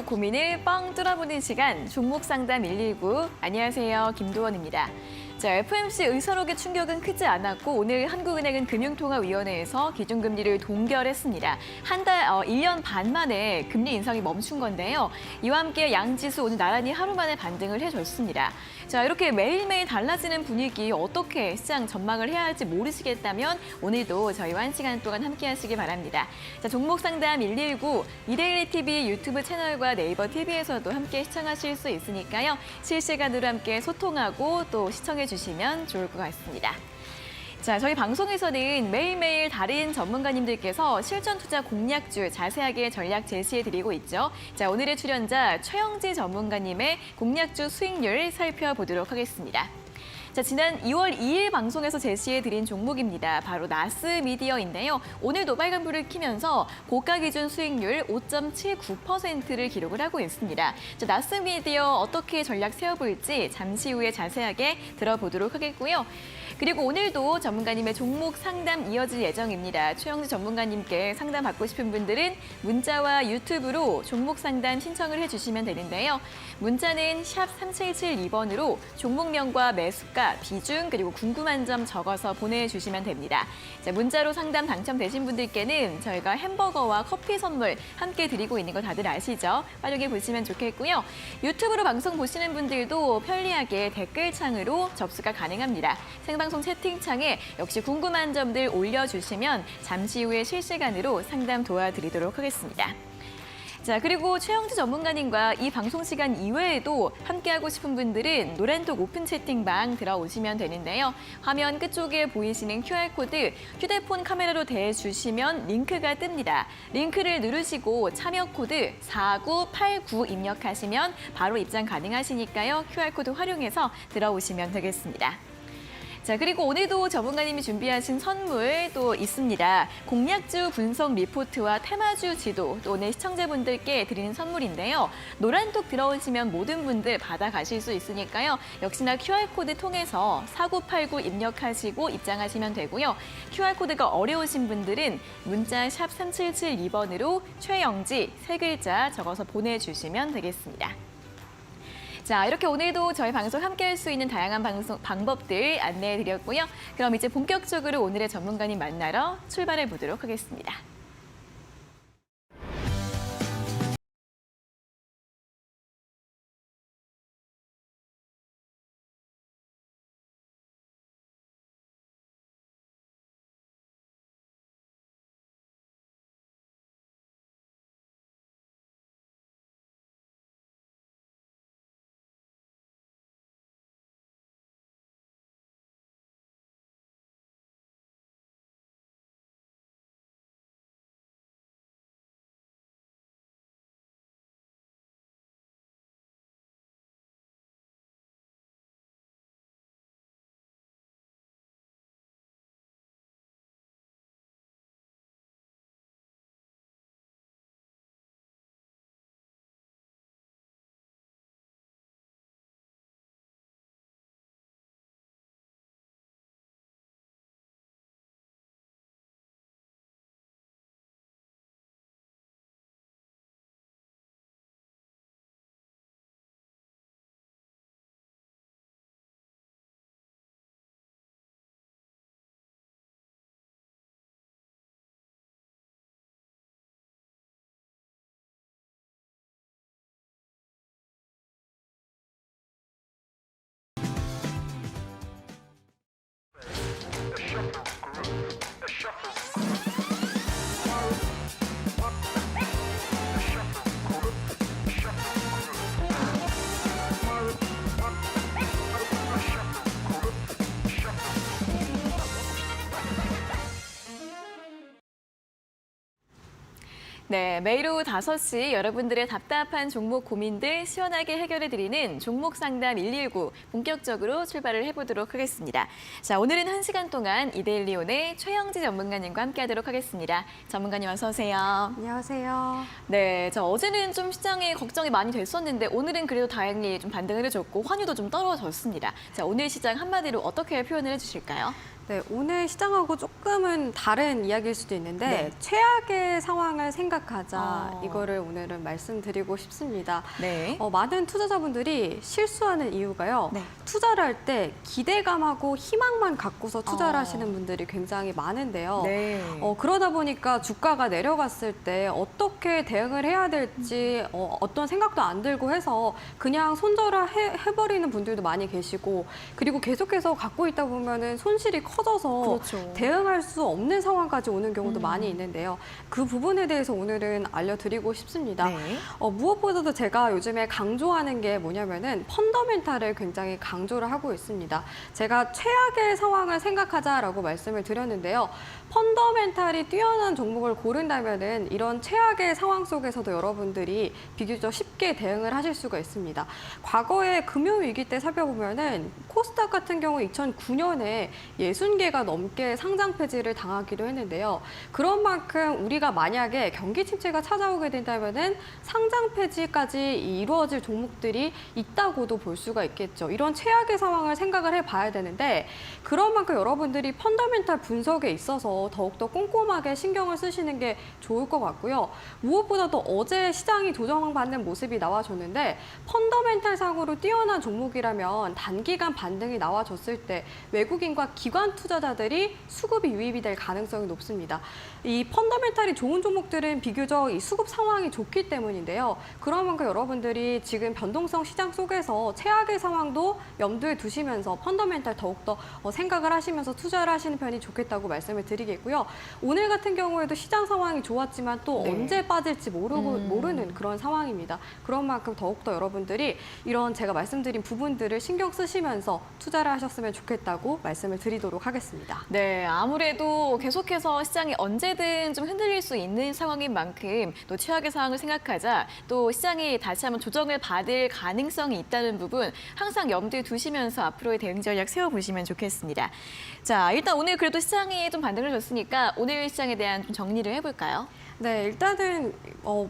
고민을 뻥 뚫어보는 시간, 종목 상담 119. 안녕하세요, 김도원입니다. 자, FOMC 의사록의 충격은 크지 않았고 오늘 한국은행은 금융통화위원회에서 기준금리를 동결했습니다. 1년 반 만에 금리 인상이 멈춘 건데요. 이와 함께 양지수 오늘 나란히 하루 만에 반등을 해줬습니다. 자, 이렇게 매일매일 달라지는 분위기 어떻게 시장 전망을 해야 할지 모르시겠다면 오늘도 저희와 1시간 동안 함께 하시기 바랍니다. 자, 종목 상담 119 이데일리 TV 유튜브 채널과 네이버 TV에서도 함께 시청하실 수 있으니까요. 실시간으로 함께 소통하고 또 시청해 주시면 좋을 것 같습니다. 자, 저희 방송에서는 매일매일 다른 전문가님들께서 실전 투자 공략주 자세하게 전략 제시해드리고 있죠. 자, 오늘의 출연자 최영지 전문가님의 공략주 수익률 살펴보도록 하겠습니다. 자, 지난 2월 2일 방송에서 제시해드린 종목입니다. 바로 나스미디어인데요. 오늘도 빨간불을 켜면서 고가 기준 수익률 5.79%를 기록을 하고 있습니다. 자, 나스미디어 어떻게 전략 세워볼지 잠시 후에 자세하게 들어보도록 하겠고요. 그리고 오늘도 전문가님의 종목 상담 이어질 예정입니다. 최영지 전문가님께 상담 받고 싶은 분들은 문자와 유튜브로 종목 상담 신청을 해주시면 되는데요. 문자는 샵 3772번으로 종목명과 매수가, 비중, 그리고 궁금한 점 적어서 보내주시면 됩니다. 자, 문자로 상담 당첨되신 분들께는 저희가 햄버거와 커피 선물 함께 드리고 있는 거 다들 아시죠? 활용해 보시면 좋겠고요. 유튜브로 방송 보시는 분들도 편리하게 댓글창으로 접수가 가능합니다. 생방송 채팅창에 역시 궁금한 점들 올려주시면 잠시 후에 실시간으로 상담 도와드리도록 하겠습니다. 자, 그리고 최영지 전문가님과 이 방송 시간 이외에도 함께하고 싶은 분들은 노란톡 오픈 채팅방 들어오시면 되는데요. 화면 끝쪽에 보이시는 QR코드 휴대폰 카메라로 대주시면 링크가 뜹니다. 링크를 누르시고 참여 코드 4989 입력하시면 바로 입장 가능하시니까요. QR코드 활용해서 들어오시면 되겠습니다. 자, 그리고 오늘도 전문가님이 준비하신 선물 또 있습니다. 공략주 분석 리포트와 테마주 지도, 또 오늘 시청자분들께 드리는 선물인데요. 노란톡 들어오시면 모든 분들 받아가실 수 있으니까요. 역시나 QR코드 통해서 4989 입력하시고 입장하시면 되고요. QR코드가 어려우신 분들은 문자 샵 3772번으로 최영지 3글자 적어서 보내주시면 되겠습니다. 자, 이렇게 오늘도 저희 방송 함께할 수 있는 다양한 방법들 안내해드렸고요. 그럼 이제 본격적으로 오늘의 전문가님 만나러 출발해 보도록 하겠습니다. 네, 매일 오후 5시 여러분들의 답답한 종목 고민들 시원하게 해결해드리는 종목 상담 119 본격적으로 출발을 해보도록 하겠습니다. 자, 오늘은 1시간 동안 이데일리온의 최영지 전문가님과 함께하도록 하겠습니다. 전문가님 어서 오세요. 안녕하세요. 네, 어제는 좀 시장에 걱정이 많이 됐었는데 오늘은 그래도 다행히 좀 반등을 해줬고 환율도 좀 떨어졌습니다. 자, 오늘 시장 한마디로 어떻게 표현을 해주실까요? 네, 오늘 시장하고 조금은 다른 이야기일 수도 있는데 네. 최악의 상황을 생각하자 어. 이거를 오늘은 말씀드리고 싶습니다. 네. 많은 투자자분들이 실수하는 이유가요. 네. 투자를 할 때 기대감하고 희망만 갖고서 투자를 어. 하시는 분들이 굉장히 많은데요. 네. 그러다 보니까 주가가 내려갔을 때 어떻게 대응을 해야 될지 어떤 생각도 안 들고 해서 그냥 손절을 해버리는 분들도 많이 계시고 그리고 계속해서 갖고 있다 보면은 손실이 커져서 그렇죠. 대응할 수 없는 상황까지 오는 경우도 많이 있는데요. 그 부분에 대해서 오늘은 알려드리고 싶습니다. 네. 무엇보다도 제가 요즘에 강조하는 게 뭐냐면은 펀더멘탈을 굉장히 강조를 하고 있습니다. 제가 최악의 상황을 생각하자라고 말씀을 드렸는데요. 펀더멘탈이 뛰어난 종목을 고른다면은 이런 최악의 상황 속에서도 여러분들이 비교적 쉽게 대응을 하실 수가 있습니다. 과거에 금융위기 때 살펴보면은 코스닥 같은 경우 2009년에 60개가 넘게 상장 폐지를 당하기도 했는데요. 그런 만큼 우리가 만약에 경기 침체가 찾아오게 된다면은 상장 폐지까지 이루어질 종목들이 있다고도 볼 수가 있겠죠. 이런 최악의 상황을 생각을 해봐야 되는데 그런 만큼 여러분들이 펀더멘탈 분석에 있어서 더욱더 꼼꼼하게 신경을 쓰시는 게 좋을 것 같고요. 무엇보다도 어제 시장이 조정받는 모습이 나와줬는데 펀더멘탈 상으로 뛰어난 종목이라면 단기간 반등이 나와줬을 때 외국인과 기관 투자자들이 수급이 유입이 될 가능성이 높습니다. 이 펀더멘탈이 좋은 종목들은 비교적 이 수급 상황이 좋기 때문인데요. 그런 만큼 여러분들이 지금 변동성 시장 속에서 최악의 상황도 염두에 두시면서 펀더멘탈 더욱더 생각을 하시면서 투자를 하시는 편이 좋겠다고 말씀을 드리겠고요. 오늘 같은 경우에도 시장 상황이 좋았지만 또 네. 언제 빠질지 모르는 그런 상황입니다. 그런 만큼 더욱더 여러분들이 이런 제가 말씀드린 부분들을 신경 쓰시면서 투자를 하셨으면 좋겠다고 말씀을 드리도록 하겠습니다. 네, 아무래도 계속해서 시장이 언제든 좀 흔들릴 수 있는 상황인 만큼 또 최악의 상황을 생각하자 또 시장이 다시 한번 조정을 받을 가능성이 있다는 부분 항상 염두에 두시면서 앞으로의 대응 전략 세워보시면 좋겠습니다. 자, 일단 오늘 그래도 시장이 좀 반등을 줬으니까 오늘 시장에 대한 좀 정리를 해볼까요? 네, 일단은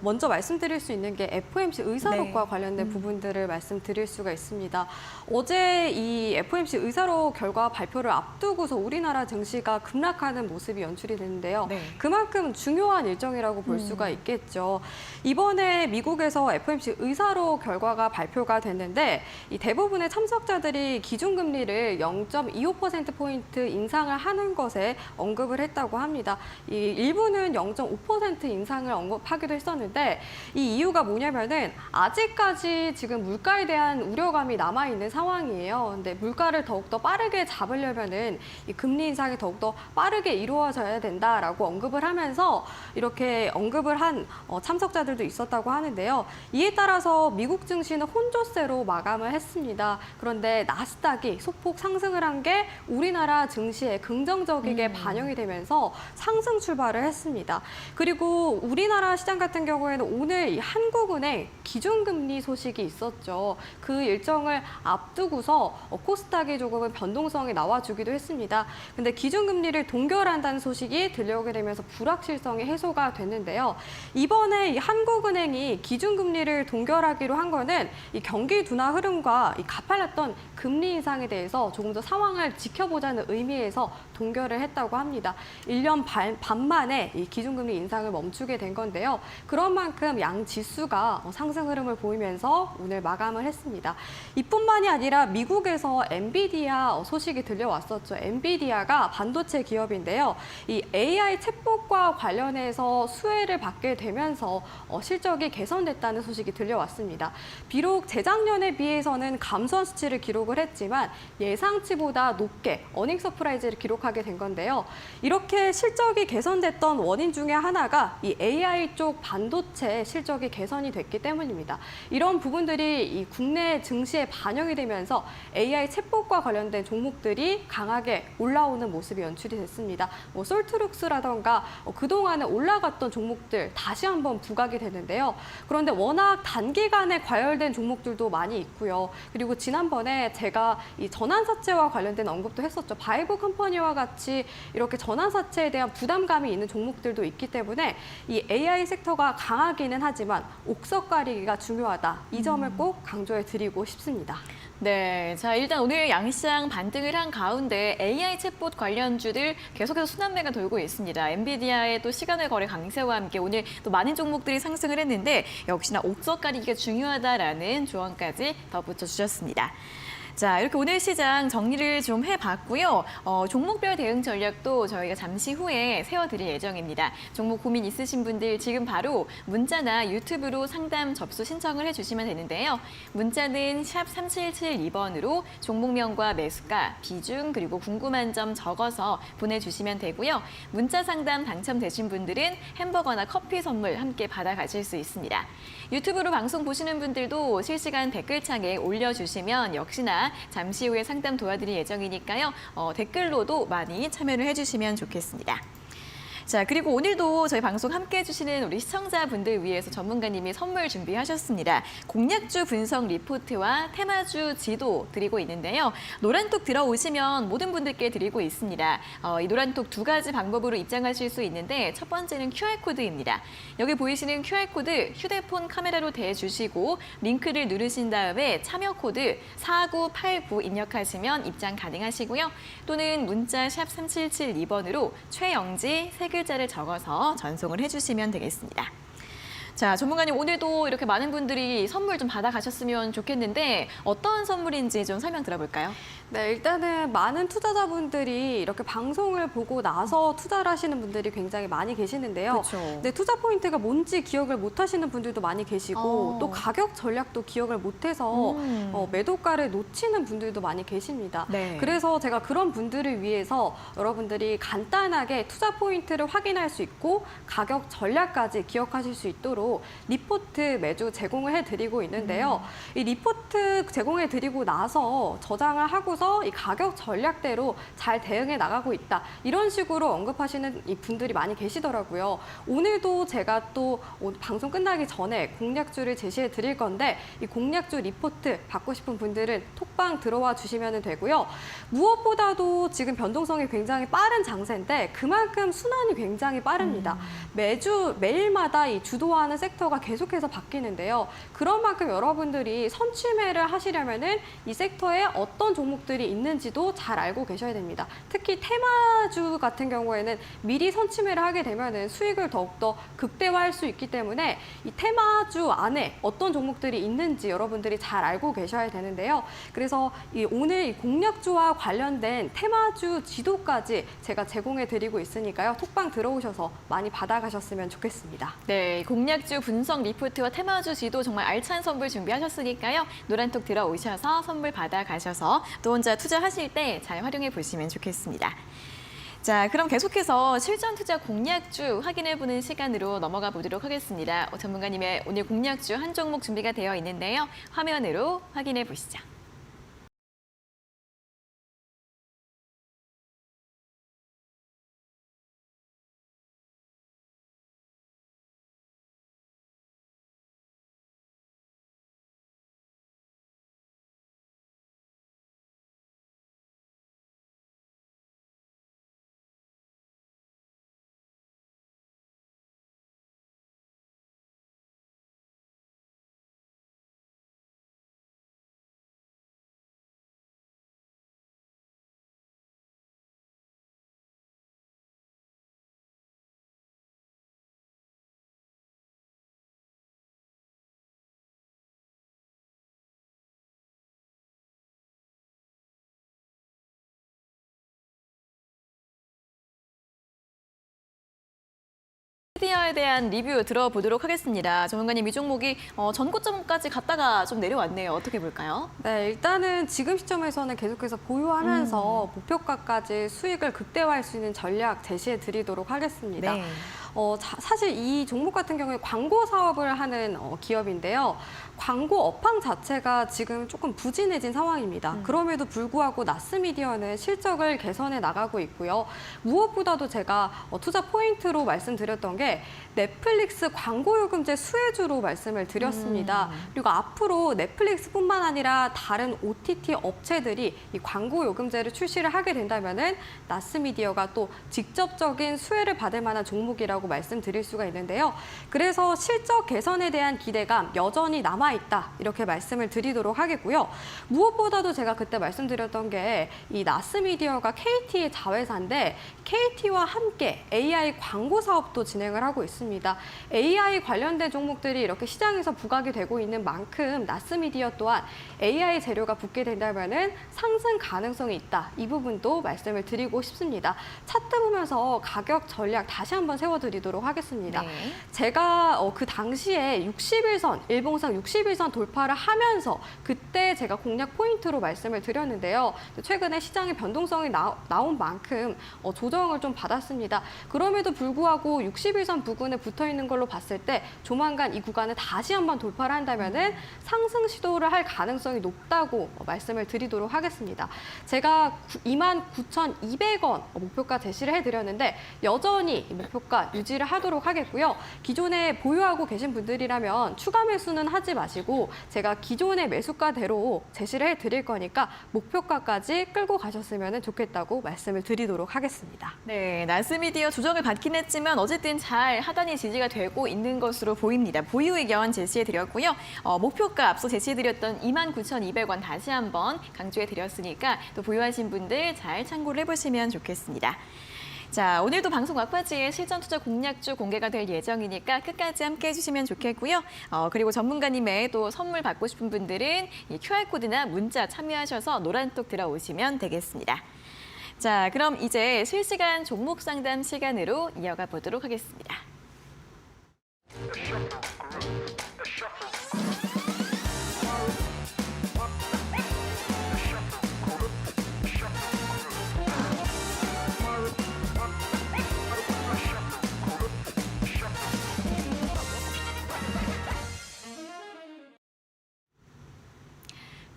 먼저 말씀드릴 수 있는 게 FOMC 의사록과 네. 관련된 부분들을 말씀드릴 수가 있습니다. 어제 이 FOMC 의사록 결과 발표를 앞두고서 우리나라 증시가 급락하는 모습이 연출이 됐는데요. 네. 그만큼 중요한 일정이라고 볼 수가 있겠죠. 이번에 미국에서 FOMC 의사록 결과가 발표가 됐는데 이 대부분의 참석자들이 기준금리를 0.25%포인트 인상을 하는 것에 언급을 했다고 합니다. 이 일부는 0.5% 인상을 언급하기도 했었는데 이 이유가 뭐냐면은 아직까지 지금 물가에 대한 우려감이 남아있는 상황이에요. 근데 물가를 더욱더 빠르게 잡으려면은 이 금리 인상이 더욱더 빠르게 이루어져야 된다라고 언급을 하면서 이렇게 언급을 한 참석자들도 있었다고 하는데요. 이에 따라서 미국 증시는 혼조세로 마감을 했습니다. 그런데 나스닥이 소폭 상승을 한 게 우리나라 증시에 긍정적이게 반영이 되면서 상승 출발을 했습니다. 그리고 우리나라 시장 같은 경우에는 오늘 이 한국은행 기준금리 소식이 있었죠. 그 일정을 앞두고서 코스닥이 조금은 변동성이 나와주기도 했습니다. 근데 기준금리를 동결한다는 소식이 들려오게 되면서 불확실성이 해소가 됐는데요. 이번에 이 한국은행이 기준금리를 동결하기로 한 거는 이 경기 둔화 흐름과 이 가팔랐던 금리 인상에 대해서 조금 더 상황을 지켜보자는 의미에서 동결을 했다고 합니다. 1년 반 만에 이 기준금리 인상을 멈추게 된 건데요. 그런 만큼 양 지수가 상승 흐름을 보이면서 오늘 마감을 했습니다. 이뿐만이 아니라 미국에서 엔비디아 소식이 들려왔었죠. 엔비디아가 반도체 기업인데요. 이 AI 챗봇과 관련해서 수혜를 받게 되면서 실적이 개선됐다는 소식이 들려왔습니다. 비록 재작년에 비해서는 감소한 수치를 기록을 했지만 예상치보다 높게 어닝 서프라이즈를 기록하게 된 건데요. 이렇게 실적이 개선됐던 원인 중에 하나가 이 AI 쪽 반도체 실적이 개선이 됐기 때문입니다. 이런 부분들이 이 국내 증시에 반영이 되면서 AI 챗봇과 관련된 종목들이 강하게 올라오는 모습이 연출이 됐습니다. 솔트룩스라던가 그동안에 올라갔던 종목들 다시 한번 부각이 되는데요. 그런데 워낙 단기간에 과열된 종목들도 많이 있고요. 그리고 지난번에 제가 이 전환사채와 관련된 언급도 했었죠. 바이브 컴퍼니와 같이 이렇게 전환사채에 대한 부담감이 있는 종목들도 있기 때문에 때문에 이 AI 섹터가 강하기는 하지만 옥석 가리기가 중요하다. 이 점을 꼭 강조해 드리고 싶습니다. 네, 자 일단 오늘 양시장 반등을 한 가운데 AI 챗봇 관련주들 계속해서 순환매가 돌고 있습니다. 엔비디아의 또 시간의 거래 강세와 함께 오늘 또 많은 종목들이 상승을 했는데 역시나 옥석 가리기가 중요하다라는 조언까지 덧붙여 주셨습니다. 자, 이렇게 오늘 시장 정리를 좀 해봤고요. 종목별 대응 전략도 저희가 잠시 후에 세워드릴 예정입니다. 종목 고민 있으신 분들 지금 바로 문자나 유튜브로 상담 접수 신청을 해주시면 되는데요. 문자는 샵 3772번으로 종목명과 매수가, 비중, 그리고 궁금한 점 적어서 보내주시면 되고요. 문자 상담 당첨되신 분들은 햄버거나 커피 선물 함께 받아가실 수 있습니다. 유튜브로 방송 보시는 분들도 실시간 댓글창에 올려주시면 역시나 잠시 후에 상담 도와드릴 예정이니까요. 댓글로도 많이 참여를 해주시면 좋겠습니다. 자, 그리고 오늘도 저희 방송 함께 해주시는 우리 시청자분들 위해서 전문가님이 선물 준비하셨습니다. 공략주 분석 리포트와 테마주 지도 드리고 있는데요. 노란톡 들어오시면 모든 분들께 드리고 있습니다. 이 노란톡 두 가지 방법으로 입장하실 수 있는데 첫 번째는 QR코드입니다. 여기 보이시는 QR코드 휴대폰 카메라로 대주시고 링크를 누르신 다음에 참여 코드 4989 입력하시면 입장 가능하시고요. 또는 문자 샵 3772번으로 최영지 세 글자를 적어서 전송을 해주시면 되겠습니다. 자, 전문가님 오늘도 이렇게 많은 분들이 선물 좀 받아가셨으면 좋겠는데 어떤 선물인지 좀 설명 들어볼까요? 네, 일단은 많은 투자자분들이 이렇게 방송을 보고 나서 투자를 하시는 분들이 굉장히 많이 계시는데요. 그렇죠. 근데 투자 포인트가 뭔지 기억을 못 하시는 분들도 많이 계시고 또 가격 전략도 기억을 못해서 매도가를 놓치는 분들도 많이 계십니다. 네. 그래서 제가 그런 분들을 위해서 여러분들이 간단하게 투자 포인트를 확인할 수 있고 가격 전략까지 기억하실 수 있도록 리포트 매주 제공을 해드리고 있는데요. 이 리포트 제공해드리고 나서 저장을 하고서 이 가격 전략대로 잘 대응해 나가고 있다. 이런 식으로 언급하시는 이 분들이 많이 계시더라고요. 오늘도 제가 또 방송 끝나기 전에 공략주를 제시해 드릴 건데 이 공략주 리포트 받고 싶은 분들은 톡방 들어와 주시면 되고요. 무엇보다도 지금 변동성이 굉장히 빠른 장세인데 그만큼 순환이 굉장히 빠릅니다. 매일마다 이 주도하는 섹터가 계속해서 바뀌는데요. 그런 만큼 여러분들이 선취매를 하시려면은 이 섹터에 어떤 종목들이 있는지도 잘 알고 계셔야 됩니다. 특히 테마주 같은 경우에는 미리 선취매를 하게 되면은 수익을 더욱더 극대화할 수 있기 때문에 이 테마주 안에 어떤 종목들이 있는지 여러분들이 잘 알고 계셔야 되는데요. 그래서 오늘 이 공략주와 관련된 테마주 지도까지 제가 제공해 드리고 있으니까요. 톡방 들어오셔서 많이 받아가셨으면 좋겠습니다. 네, 공략주 분석 리포트와 테마주 지도 정말 알찬 선물 준비하셨으니까요. 노란톡 들어오셔서 선물 받아가셔서 또 혼자 투자하실 때 잘 활용해 보시면 좋겠습니다. 자, 그럼 계속해서 실전 투자 공략주 확인해보는 시간으로 넘어가 보도록 하겠습니다. 전문가님의 오늘 공략주 한 종목 준비가 되어 있는데요. 화면으로 확인해 보시죠. 엔비디아에 대한 리뷰 들어보도록 하겠습니다. 전문가님, 이 종목이 전고점까지 갔다가 좀 내려왔네요. 어떻게 볼까요? 네, 일단은 지금 시점에서는 계속해서 보유하면서 목표가까지 수익을 극대화할 수 있는 전략 제시해 드리도록 하겠습니다. 네. 사실 이 종목 같은 경우에 광고 사업을 하는 기업인데요. 광고 업황 자체가 지금 조금 부진해진 상황입니다. 그럼에도 불구하고 나스미디어는 실적을 개선해 나가고 있고요. 무엇보다도 제가 투자 포인트로 말씀드렸던 게 넷플릭스 광고 요금제 수혜주로 말씀을 드렸습니다. 그리고 앞으로 넷플릭스뿐만 아니라 다른 OTT 업체들이 이 광고 요금제를 출시를 하게 된다면은 나스미디어가 또 직접적인 수혜를 받을 만한 종목이라고 있다라고 말씀드릴 수가 있는데요. 그래서 실적 개선에 대한 기대감 여전히 남아있다 이렇게 말씀을 드리도록 하겠고요. 무엇보다도 제가 그때 말씀드렸던 게 이 나스미디어가 KT의 자회사인데 KT와 함께 AI 광고 사업도 진행을 하고 있습니다. AI 관련된 종목들이 이렇게 시장에서 부각이 되고 있는 만큼 나스미디어 또한 AI 재료가 붙게 된다면은 상승 가능성이 있다. 이 부분도 말씀을 드리고 싶습니다. 차트 보면서 가격 전략 다시 한번 세워드리도록 하겠습니다. 네. 제가 그 당시에 60일선, 일봉상 60일선 돌파를 하면서 그때 제가 공략 포인트로 말씀을 드렸는데요. 최근에 시장의 변동성이 나온 만큼 조정을 좀 받았습니다. 그럼에도 불구하고 60일선 부근에 붙어 있는 걸로 봤을 때 조만간 이 구간을 다시 한번 돌파를 한다면은 상승 시도를 할 가능성이 높다고 말씀을 드리도록 하겠습니다. 제가 29,200원 목표가 제시를 해드렸는데 여전히 이 목표가 유지를 하도록 하겠고요. 기존에 보유하고 계신 분들이라면 추가 매수는 하지 마시고 제가 기존의 매수가대로 제시를 해드릴 거니까 목표가까지 끌고 가셨으면 좋겠다고 말씀을 드리도록 하겠습니다. 네, 나스미디어 조정을 받긴 했지만 어쨌든 잘 하단이 지지가 되고 있는 것으로 보입니다. 보유 의견 제시해드렸고요. 목표가 앞서 제시해드렸던 29,200원 다시 한번 강조해드렸으니까 또 보유하신 분들 잘 참고를 해보시면 좋겠습니다. 자, 오늘도 방송 막바지에 실전 투자 공략주 공개가 될 예정이니까 끝까지 함께 해주시면 좋겠고요. 그리고 전문가님의 또 선물 받고 싶은 분들은 이 QR코드나 문자 참여하셔서 노란톡 들어오시면 되겠습니다. 자, 그럼 이제 실시간 종목 상담 시간으로 이어가 보도록 하겠습니다.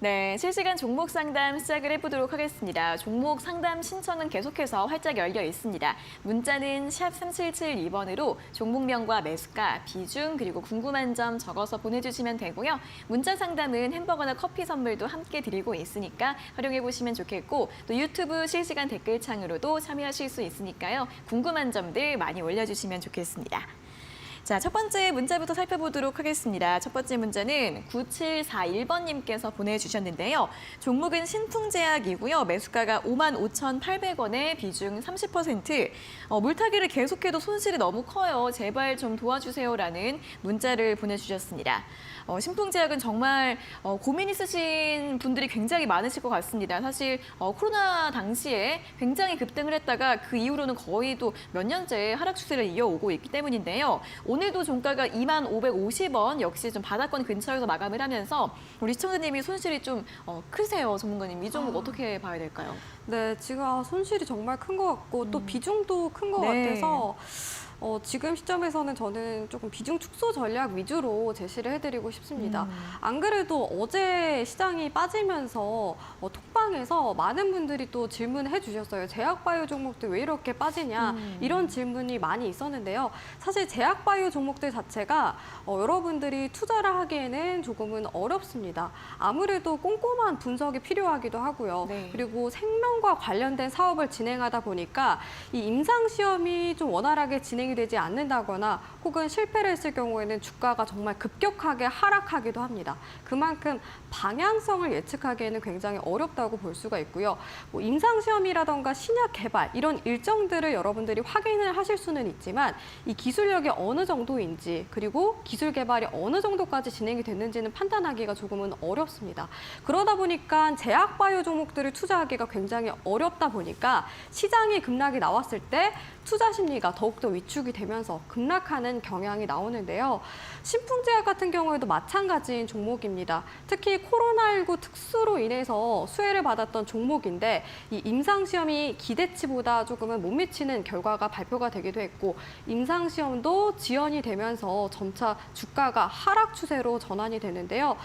네, 실시간 종목 상담 시작을 해보도록 하겠습니다. 종목 상담 신청은 계속해서 활짝 열려 있습니다. 문자는 샵 3772번으로 종목명과 매수가, 비중, 그리고 궁금한 점 적어서 보내주시면 되고요. 문자 상담은 햄버거나 커피 선물도 함께 드리고 있으니까 활용해보시면 좋겠고 또 유튜브 실시간 댓글창으로도 참여하실 수 있으니까요. 궁금한 점들 많이 올려주시면 좋겠습니다. 자, 첫 번째 문자부터 살펴보도록 하겠습니다. 첫 번째 문자는 9741번님께서 보내주셨는데요. 종목은 신풍제약이고요. 매수가가 55,800원에 비중 30%. 물타기를 계속해도 손실이 너무 커요. 제발 좀 도와주세요라는 문자를 보내주셨습니다. 신풍제약은 정말 고민 있으신 분들이 굉장히 많으실 것 같습니다. 사실 코로나 당시에 굉장히 급등을 했다가 그 이후로는 거의 또 몇 년째 하락 추세를 이어오고 있기 때문인데요. 오늘도 종가가 25,550원 역시 좀 바닥권 근처에서 마감을 하면서 우리 시청자님이 손실이 좀 크세요. 전문가님, 이 종목 어떻게 봐야 될까요? 네, 지금 손실이 정말 큰 것 같고 또 비중도 큰 것 네. 같아서 지금 시점에서는 저는 조금 비중 축소 전략 위주로 제시를 해드리고 싶습니다. 안 그래도 어제 시장이 빠지면서 톡방에서 많은 분들이 또 질문해 주셨어요. 제약바이오 종목들 왜 이렇게 빠지냐 이런 질문이 많이 있었는데요. 사실 제약바이오 종목들 자체가 여러분들이 투자를 하기에는 조금은 어렵습니다. 아무래도 꼼꼼한 분석이 필요하기도 하고요. 네. 그리고 생명과 관련된 사업을 진행하다 보니까 이 임상시험이 좀 원활하게 진행이 되지 않는다거나 혹은 실패를 했을 경우에는 주가가 정말 급격하게 하락하기도 합니다. 그만큼 방향성을 예측하기에는 굉장히 어렵다고 볼 수가 있고요. 뭐 임상시험이라던가 신약 개발 이런 일정들을 여러분들이 확인을 하실 수는 있지만 이 기술력이 어느 정도인지 그리고 기술 개발이 어느 정도까지 진행이 됐는지는 판단하기가 조금은 어렵습니다. 그러다 보니까 제약바이오 종목들을 투자하기가 굉장히 어렵다 보니까 시장이 급락이 나왔을 때 투자 심리가 더욱더 위축이 되면서 급락하는 경향이 나오는데요. 신풍제약 같은 경우에도 마찬가지인 종목입니다. 특히 코로나19 특수로 인해서 수혜를 받았던 종목인데 이 임상시험이 기대치보다 조금은 못 미치는 결과가 발표가 되기도 했고 임상시험도 지연이 되면서 점차 주가가 하락 추세로 전환이 되는데요.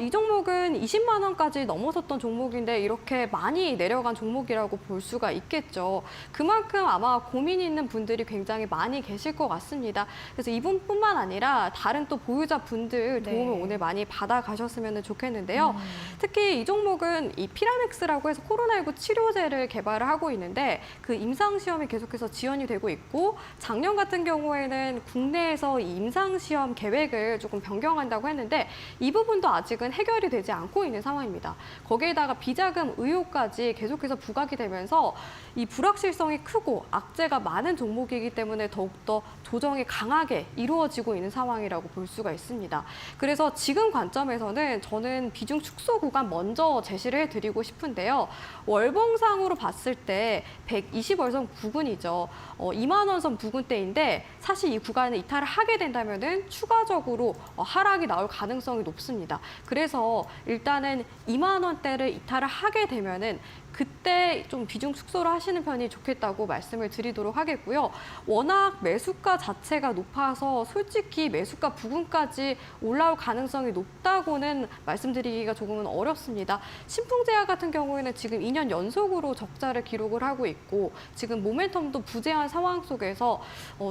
이 종목은 20만 원까지 넘어섰던 종목인데 이렇게 많이 내려간 종목이라고 볼 수가 있겠죠. 그만큼 아마 고민이 있는 분들이 굉장히 많이 많이 계실 것 같습니다. 그래서 이분뿐만 아니라 다른 또 보유자분들 도움을 네. 오늘 많이 받아가셨으면 좋겠는데요. 특히 이 종목은 이 피라맥스라고 해서 코로나19 치료제를 개발을 하고 있는데 그 임상시험이 계속해서 지연이 되고 있고 작년 같은 경우에는 국내에서 이 임상시험 계획을 조금 변경한다고 했는데 이 부분도 아직은 해결이 되지 않고 있는 상황입니다. 거기에다가 비자금 의혹까지 계속해서 부각이 되면서 이 불확실성이 크고 악재가 많은 종목이기 때문에 더욱더 조정이 강하게 이루어지고 있는 상황이라고 볼 수가 있습니다. 그래서 지금 관점에서는 저는 비중 축소 구간 먼저 제시를 해드리고 싶은데요. 월봉상으로 봤을 때 120월선 부근이죠. 2만 원 선 부근대인데 사실 이 구간을 이탈을 하게 된다면은 추가적으로 하락이 나올 가능성이 높습니다. 그래서 일단은 2만 원대를 이탈을 하게 되면은 그때 좀 비중 축소를 하시는 편이 좋겠다고 말씀을 드리도록 하겠고요. 워낙 매수가 자체가 높아서 솔직히 매수가 부근까지 올라올 가능성이 높다고는 말씀드리기가 조금은 어렵습니다. 신풍제약 같은 경우에는 지금 2년 연속으로 적자를 기록을 하고 있고 지금 모멘텀도 부재한 상황 속에서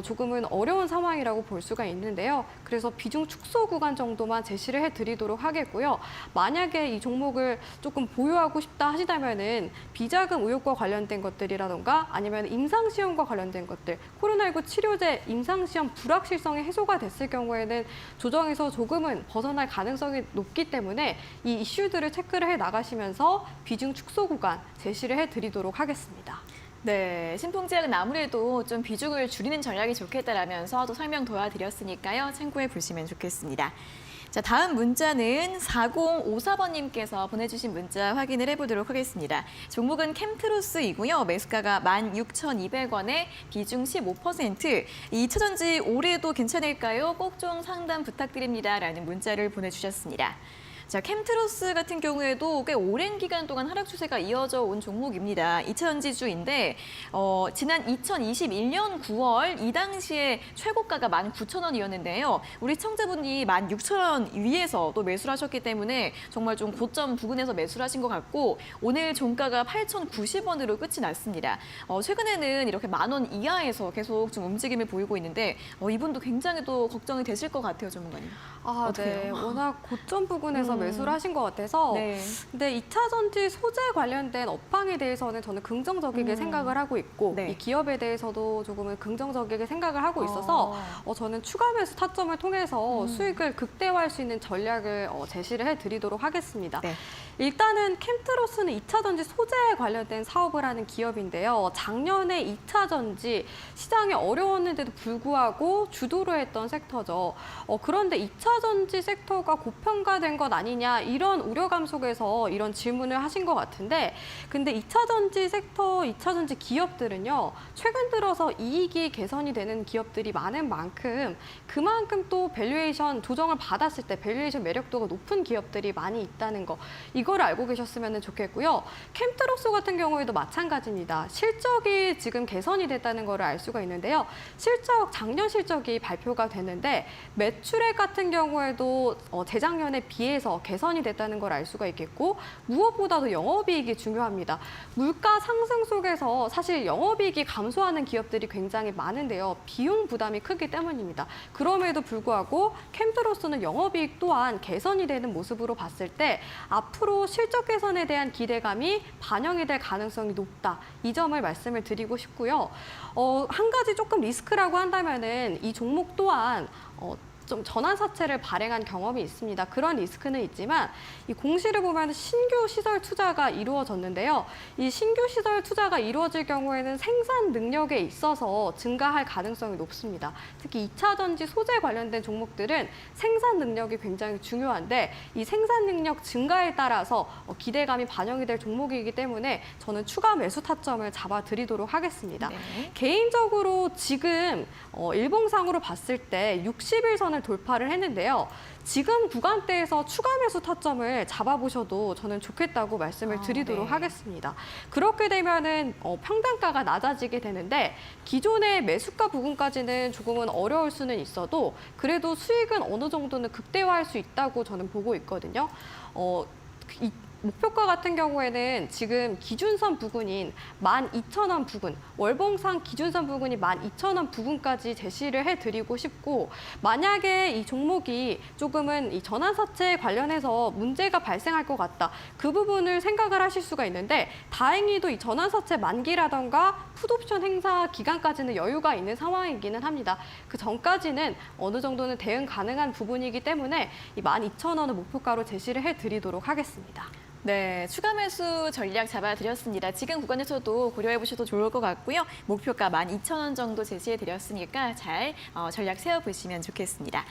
조금은 어려운 상황이라고 볼 수가 있는데요. 그래서 비중 축소 구간 정도만 제시를 해드리도록 하겠고요. 만약에 이 종목을 조금 보유하고 싶다 하시다면은 비자금 의혹과 관련된 것들이라던가 아니면 임상시험과 관련된 것들, 코로나19 치료제 임상시험 불확실성이 해소가 됐을 경우에는 조정에서 조금은 벗어날 가능성이 높기 때문에 이 이슈들을 체크를 해 나가시면서 비중 축소 구간 제시를 해드리도록 하겠습니다. 네, 신풍제약은 아무래도 좀 비중을 줄이는 전략이 좋겠다라면서 또 설명 도와드렸으니까요. 참고해 보시면 좋겠습니다. 자, 다음 문자는 4054번님께서 보내주신 문자 확인을 해보도록 하겠습니다. 종목은 캠트로스이고요. 매수가가 16,200원에 비중 15%. 2차전지 올해도 괜찮을까요? 꼭 좀 상담 부탁드립니다. 라는 문자를 보내주셨습니다. 자, 캠트로스 같은 경우에도 꽤 오랜 기간 동안 하락 추세가 이어져 온 종목입니다. 2차전지주인데 지난 2021년 9월 이 당시에 최고가가 19,000원이었는데요. 우리 시청자분이 16,000원 위에서 또 매수를 하셨기 때문에 정말 좀 고점 부근에서 매수를 하신 것 같고 오늘 종가가 8,090원으로 끝이 났습니다. 최근에는 이렇게 10,000원 이하에서 계속 좀 움직임을 보이고 있는데 이분도 굉장히 또 걱정이 되실 것 같아요, 전문가님. 아, 네. 워낙 고점 부근에서 매수를 하신 것 같아서 네. 근데 2차 전지 소재 관련된 업황에 대해서는 저는 긍정적이게 생각을 하고 있고 네. 이 기업에 대해서도 조금은 긍정적이게 생각을 하고 있어서 저는 추가 매수 타점을 통해서 수익을 극대화할 수 있는 전략을 제시를 해드리도록 하겠습니다. 네. 일단은 캠트로스는 2차 전지 소재에 관련된 사업을 하는 기업인데요. 작년에 2차 전지 시장이 어려웠는데도 불구하고 주도를 했던 섹터죠. 그런데 2차 전지 섹터가 고평가된 것 아니냐 이런 우려감 속에서 이런 질문을 하신 것 같은데 근데 2차 전지 섹터, 2차 전지 기업들은요. 최근 들어서 이익이 개선이 되는 기업들이 많은 만큼 그만큼 또 밸류에이션 조정을 받았을 때 밸류에이션 매력도가 높은 기업들이 많이 있다는 거 이걸 알고 계셨으면 좋겠고요. 캠트로스 같은 경우에도 마찬가지입니다. 실적이 지금 개선이 됐다는 걸 알 수가 있는데요. 작년 실적이 발표가 됐는데 매출액 같은 경우에도 재작년에 비해서 개선이 됐다는 걸 알 수가 있겠고 무엇보다도 영업이익이 중요합니다. 물가 상승 속에서 사실 영업이익이 감소하는 기업들이 굉장히 많은데요. 비용 부담이 크기 때문입니다. 그럼에도 불구하고 캠트로스는 영업이익 또한 개선이 되는 모습으로 봤을 때 앞으로 실적 개선에 대한 기대감이 반영이 될 가능성이 높다. 이 점을 말씀을 드리고 싶고요. 한 가지 조금 리스크라고 한다면은 이 종목 또한 좀 전환사채를 발행한 경험이 있습니다. 그런 리스크는 있지만 이 공시를 보면 신규 시설 투자가 이루어졌는데요. 이 신규 시설 투자가 이루어질 경우에는 생산 능력에 있어서 증가할 가능성이 높습니다. 특히 2차 전지 소재 관련된 종목들은 생산 능력이 굉장히 중요한데 이 생산 능력 증가에 따라서 기대감이 반영이 될 종목이기 때문에 저는 추가 매수 타점을 잡아드리도록 하겠습니다. 네. 개인적으로 지금 일봉상으로 봤을 때 60일선을 돌파를 했는데요. 지금 구간대에서 추가 매수 타점을 잡아보셔도 저는 좋겠다고 말씀을 드리도록 네. 하겠습니다. 그렇게 되면은 평단가가 낮아지게 되는데 기존의 매수가 부분까지는 조금은 어려울 수는 있어도 그래도 수익은 어느 정도는 극대화할 수 있다고 저는 보고 있거든요. 목표가 같은 경우에는 지금 기준선 부근인 12,000원 부근, 월봉상 기준선 부근이 12,000원 부근까지 제시를 해드리고 싶고, 만약에 이 종목이 조금은 이 전환사채 관련해서 문제가 발생할 것 같다, 그 부분을 생각을 하실 수가 있는데, 다행히도 이 전환사채 만기라던가 풋옵션 행사 기간까지는 여유가 있는 상황이기는 합니다. 그 전까지는 어느 정도는 대응 가능한 부분이기 때문에 이 12,000원을 목표가로 제시를 해드리도록 하겠습니다. 네, 추가 매수 전략 잡아드렸습니다. 지금 구간에서도 고려해 보셔도 좋을 것 같고요. 목표가 12,000원 정도 제시해 드렸으니까 잘 전략 세워보시면 좋겠습니다.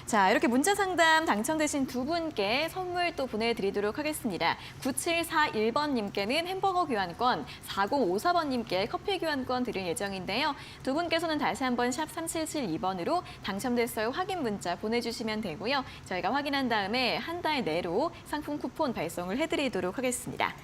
자, 이렇게 문자 상담 당첨되신 두 분께 선물 또 보내드리도록 하겠습니다. 9741번님께는 햄버거 교환권, 4054번님께 커피 교환권 드릴 예정인데요. 두 분께서는 다시 한번 샵 3772번으로 당첨됐어요 확인 문자 보내주시면 되고요. 저희가 확인한 다음에 한 달 내로 상품 쿠폰 발송을 해드리도록 하겠습니다.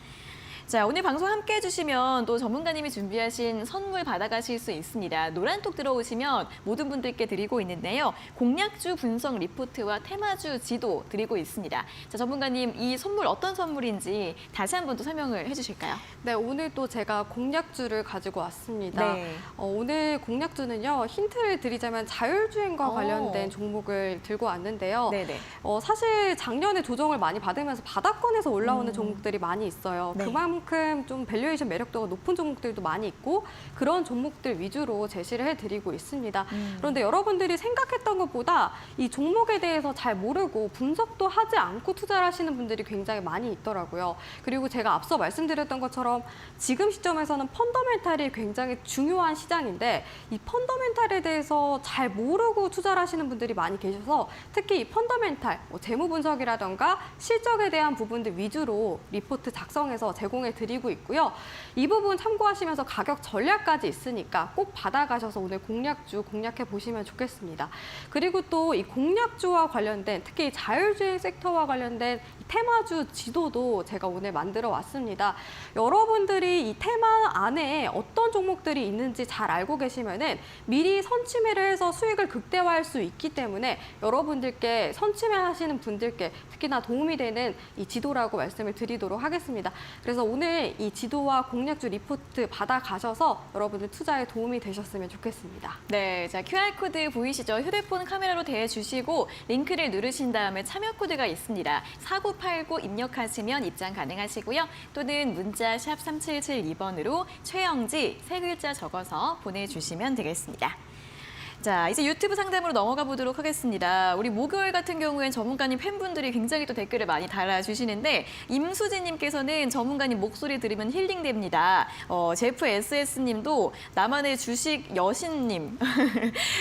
자, 오늘 방송 함께 해주시면 또 전문가님이 준비하신 선물 받아가실 수 있습니다. 노란톡 들어오시면 모든 분들께 드리고 있는데요. 공략주 분석 리포트와 테마주 지도 드리고 있습니다. 자, 전문가님, 이 선물 어떤 선물인지 다시 한 번 더 설명을 해주실까요? 네, 오늘 또 제가 공략주를 가지고 왔습니다. 네. 오늘 공략주는요, 힌트를 드리자면 자율주행과 관련된 종목을 들고 왔는데요. 네네. 사실 작년에 조정을 많이 받으면서 바닥권에서 올라오는 종목들이 많이 있어요. 네. 그만큼 좀 밸류에이션 매력도가 높은 종목들도 많이 있고, 그런 종목들 위주로 제시를 해드리고 있습니다. 그런데 여러분들이 생각했던 것보다 이 종목에 대해서 잘 모르고 분석도 하지 않고 투자를 하시는 분들이 굉장히 많이 있더라고요. 그리고 제가 앞서 말씀드렸던 것처럼 지금 시점에서는 펀더멘탈이 굉장히 중요한 시장인데, 이 펀더멘탈에 대해서 잘 모르고 투자를 하시는 분들이 많이 계셔서 특히 이 펀더멘탈, 재무 분석이라던가 실적에 대한 부분들 위주로 리포트 작성해서 제공해 드리고 있고요. 이 부분 참고하시면서 가격 전략까지 있으니까 꼭 받아가셔서 오늘 공략주 공략해 보시면 좋겠습니다. 그리고 또 이 공략주와 관련된, 특히 자율주행 섹터와 관련된 이 테마주 지도도 제가 오늘 만들어 왔습니다. 여러분들이 이 테마 안에 어떤 종목들이 있는지 잘 알고 계시면은 미리 선침해를 해서 수익을 극대화할 수 있기 때문에 여러분들께 선침해 하시는 분들께 특히나 도움이 되는 이 지도라고 말씀을 드리도록 하겠습니다. 그래서 오늘 이 지도와 공략주 리포트 받아가셔서 여러분들 투자에 도움이 되셨으면 좋겠습니다. 네, 자, QR코드 보이시죠? 휴대폰 카메라로 대주시고 링크를 누르신 다음에 참여 코드가 있습니다. 4989 입력하시면 입장 가능하시고요. 또는 문자 샵 3772번으로 최영지 세 글자 적어서 보내주시면 되겠습니다. 자, 이제 유튜브 상담으로 넘어가 보도록 하겠습니다. 우리 목요일 같은 경우엔 전문가님 팬분들이 굉장히 또 댓글을 많이 달아주시는데, 임수진님께서는 전문가님 목소리 들으면 힐링됩니다. 제프 SS님도 나만의 주식 여신님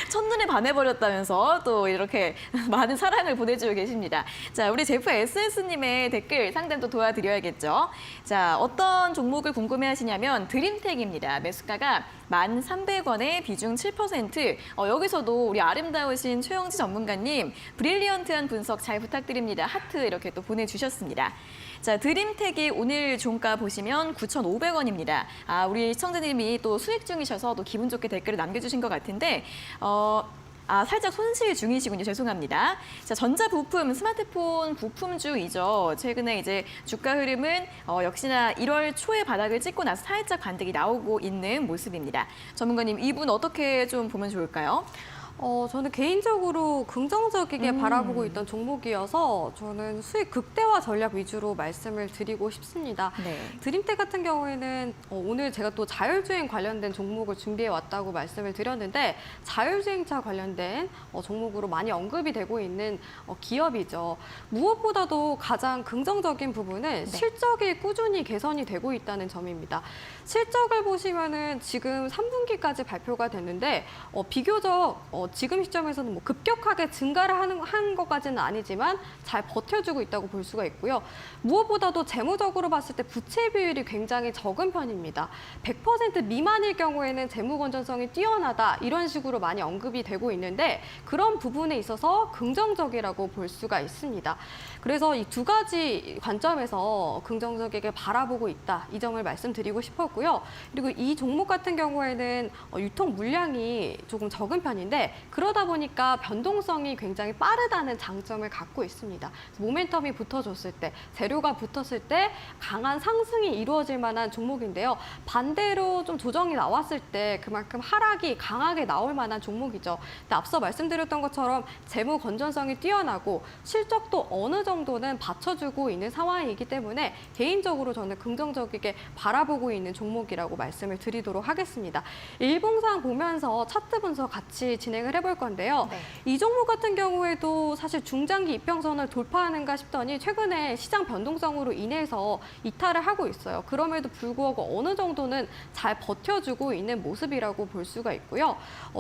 첫눈에 반해버렸다면서 또 이렇게 많은 사랑을 보내주고 계십니다. 자, 우리 제프 SS님의 댓글 상담도 도와드려야겠죠. 자, 어떤 종목을 궁금해하시냐면 드림텍입니다. 매수가가 1,300원에 비중 7%. 여기서도 우리 아름다우신 최영지 전문가님 브릴리언트한 분석 잘 부탁드립니다. 하트 이렇게 또 보내주셨습니다. 자, 드림텍이 오늘 종가 보시면 9,500원입니다. 우리 시청자님이 또 수익 중이셔서 또 기분 좋게 댓글을 남겨주신 것 같은데 살짝 손실 중이시군요. 죄송합니다. 자, 전자부품, 스마트폰 부품주이죠. 최근에 이제 주가 흐름은 역시나 1월 초에 바닥을 찍고 나서 살짝 반등이 나오고 있는 모습입니다. 전문가님, 이분 어떻게 좀 보면 좋을까요? 저는 개인적으로 긍정적이게 바라보고 있던 종목이어서 저는 수익 극대화 전략 위주로 말씀을 드리고 싶습니다. 네. 드림텍 같은 경우에는 오늘 제가 또 자율주행 관련된 종목을 준비해 왔다고 말씀을 드렸는데, 자율주행차 관련된 종목으로 많이 언급이 되고 있는 기업이죠. 무엇보다도 가장 긍정적인 부분은 실적이 꾸준히 개선이 되고 있다는 점입니다. 실적을 보시면은 지금 3분기까지 발표가 됐는데 비교적 지금 시점에서는 뭐 급격하게 증가를 한 것까지는 아니지만 잘 버텨주고 있다고 볼 수가 있고요. 무엇보다도 재무적으로 봤을 때 부채 비율이 굉장히 적은 편입니다. 100% 미만일 경우에는 재무 건전성이 뛰어나다 이런 식으로 많이 언급이 되고 있는데, 그런 부분에 있어서 긍정적이라고 볼 수가 있습니다. 그래서 이 두 가지 관점에서 긍정적이게 바라보고 있다, 이 점을 말씀드리고 싶었고요. 그리고 이 종목 같은 경우에는 유통 물량이 조금 적은 편인데 그러다 보니까 변동성이 굉장히 빠르다는 장점을 갖고 있습니다. 모멘텀이 붙어줬을 때, 재료가 붙었을 때 강한 상승이 이루어질 만한 종목인데요. 반대로 좀 조정이 나왔을 때 그만큼 하락이 강하게 나올 만한 종목이죠. 근데 앞서 말씀드렸던 것처럼 재무 건전성이 뛰어나고 실적도 어느 정도는 받쳐주고 있는 상황이기 때문에 개인적으로 저는 긍정적이게 바라보고 있는 종목이라고 말씀을 드리도록 하겠습니다. 일봉상 보면서 차트 분석 같이 진행을 해볼 건데요. 네. 이 종목 같은 경우에도 사실 중장기 이평선을 돌파하는가 싶더니 최근에 시장 변동성으로 인해서 이탈을 하고 있어요. 그럼에도 불구하고 어느 정도는 잘 버텨주고 있는 모습이라고 볼 수가 있고요.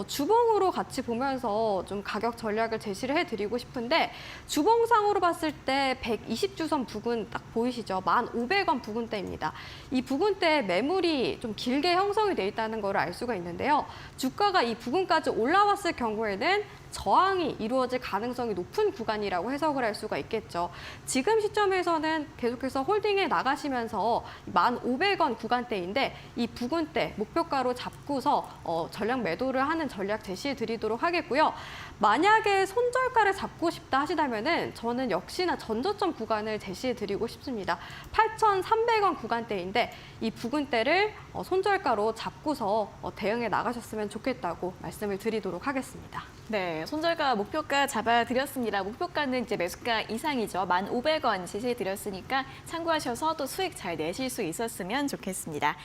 주봉으로 같이 보면서 좀 가격 전략을 제시를 해드리고 싶은데 주봉상으로 봤을 때 120주선 부근 딱 보이시죠? 1,500원 부근대입니다. 이 부근대 매물이 좀 길게 형성이 돼 있다는 걸 알 수가 있는데요. 주가가 이 부근까지 올라왔을 경우에는 저항이 이루어질 가능성이 높은 구간이라고 해석을 할 수가 있겠죠. 지금 시점에서는 계속해서 홀딩에 나가시면서 1,500원 구간대인데 이 부근대 목표가로 잡고서 전략 매도를 하는 전략 제시해 드리도록 하겠고요. 만약에 손절가를 잡고 싶다 하시다면은 저는 역시나 전저점 구간을 제시해 드리고 싶습니다. 8,300원 구간대인데 이 부근대를 손절가로 잡고서 대응해 나가셨으면 좋겠다고 말씀을 드리도록 하겠습니다. 네, 손절가, 목표가 잡아드렸습니다. 목표가는 이제 매수가 이상이죠. 1,500원 제시해드렸으니까 참고하셔서 또 수익 잘 내실 수 있었으면 좋겠습니다.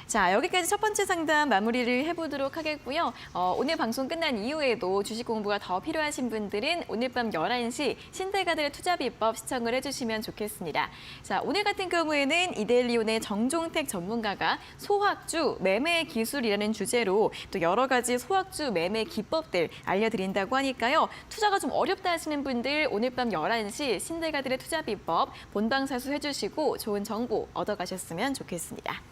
자, 여기까지 첫 번째 상담 마무리를 해보도록 하겠고요. 오늘 방송 끝난 이후에도 주식 공부가 더 필요하신 분들은 오늘 밤 11시 신대가들의 투자비법 시청을 해주시면 좋겠습니다. 자, 오늘 같은 경우에는 이데일리온의 정종택 전문가가 소확주 매매 기술이라는 주제로 또 여러 가지 소확주 매매 기법들 알려드린다고 하니까요. 투자가 좀 어렵다 하시는 분들 오늘 밤 11시 신대가들의 투자비법 본방사수 해주시고 좋은 정보 얻어가셨으면 좋겠습니다.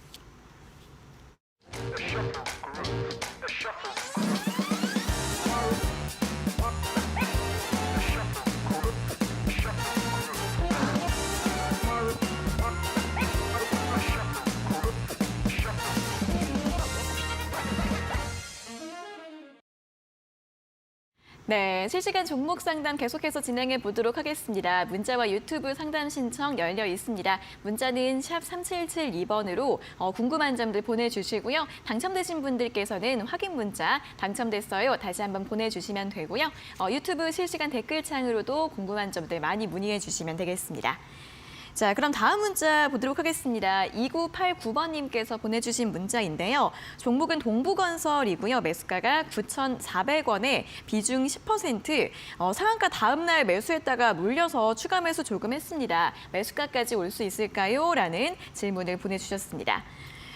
네, 실시간 종목 상담 계속해서 진행해 보도록 하겠습니다. 문자와 유튜브 상담 신청 열려 있습니다. 문자는 샵 3772번으로 궁금한 점들 보내주시고요. 당첨되신 분들께서는 확인 문자 당첨됐어요. 다시 한번 보내주시면 되고요. 유튜브 실시간 댓글창으로도 궁금한 점들 많이 문의해 주시면 되겠습니다. 자, 그럼 다음 문자 보도록 하겠습니다. 2989번님께서 보내주신 문자인데요. 종목은 동부건설이고요. 매수가가 9,400원에 비중 10%, 상한가 다음 날 매수했다가 물려서 추가 매수 조금 했습니다. 매수가까지 올 수 있을까요? 라는 질문을 보내주셨습니다.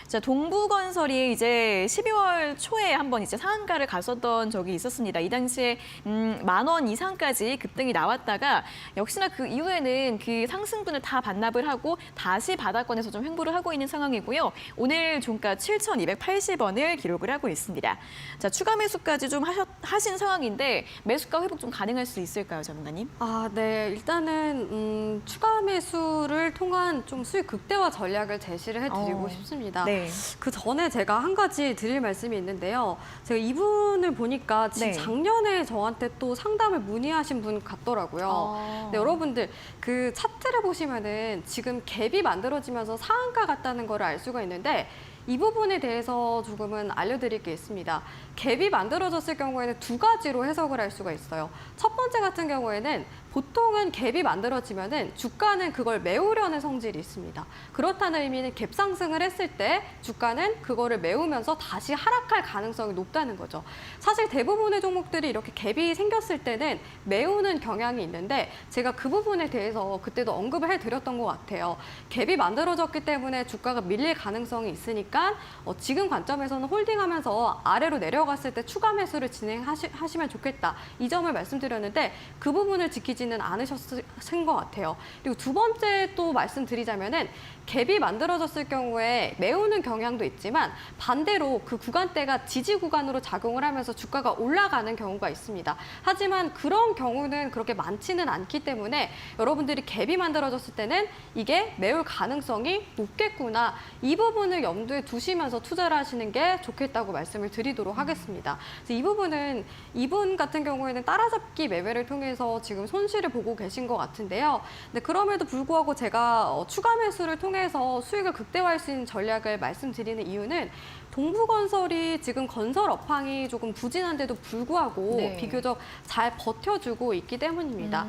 자, 동부건설이 이제 12월 초에 한번 이제 상한가를 갔었던 적이 있었습니다. 이 당시에 10,000원 이상까지 급등이 나왔다가 역시나 그 이후에는 그 상승분을 다 반납을 하고 다시 바닥권에서 좀 횡보를 하고 있는 상황이고요. 오늘 종가 7,280원을 기록을 하고 있습니다. 자, 추가 매수까지 좀 하신 상황인데 매수가 회복 좀 가능할 수 있을까요, 전문가님? 네. 일단은 추가 매수를 통한 좀 수익 극대화 전략을 제시를 해드리고 싶습니다. 네. 그 전에 제가 한 가지 드릴 말씀이 있는데요. 제가 이분을 보니까 네. 작년에 저한테 또 상담을 문의하신 분 같더라고요. 네, 여러분들 그 차트를 보시면은 지금 갭이 만들어지면서 상한가 같다는 걸 알 수가 있는데 이 부분에 대해서 조금은 알려드릴 게 있습니다. 갭이 만들어졌을 경우에는 두 가지로 해석을 할 수가 있어요. 첫 번째 같은 경우에는 보통은 갭이 만들어지면은 주가는 그걸 메우려는 성질이 있습니다. 그렇다는 의미는 갭 상승을 했을 때 주가는 그거를 메우면서 다시 하락할 가능성이 높다는 거죠. 사실 대부분의 종목들이 이렇게 갭이 생겼을 때는 메우는 경향이 있는데 제가 그 부분에 대해서 그때도 언급을 해드렸던 것 같아요. 갭이 만들어졌기 때문에 주가가 밀릴 가능성이 있으니까 지금 관점에서는 홀딩하면서 아래로 내려갔을 때 추가 매수를 진행하시면 좋겠다. 이 점을 말씀드렸는데 그 부분을 지키지는 않으셨은 것 같아요. 그리고 두 번째 또 말씀드리자면은 갭이 만들어졌을 경우에 메우는 경향도 있지만 반대로 그 구간대가 지지 구간으로 작용을 하면서 주가가 올라가는 경우가 있습니다. 하지만 그런 경우는 그렇게 많지는 않기 때문에 여러분들이 갭이 만들어졌을 때는 이게 메울 가능성이 높겠구나. 이 부분을 염두에 염두에 두시면서 투자를 하시는 게 좋겠다고 말씀을 드리도록 하겠습니다. 그래서 이 부분은 이분 같은 경우에는 따라잡기 매매를 통해서 지금 손실을 보고 계신 것 같은데요. 근데 그럼에도 불구하고 제가 추가 매수를 통해서 수익을 극대화할 수 있는 전략을 말씀드리는 이유는 동부건설이 지금 건설 업황이 조금 부진한데도 불구하고 네. 비교적 잘 버텨주고 있기 때문입니다.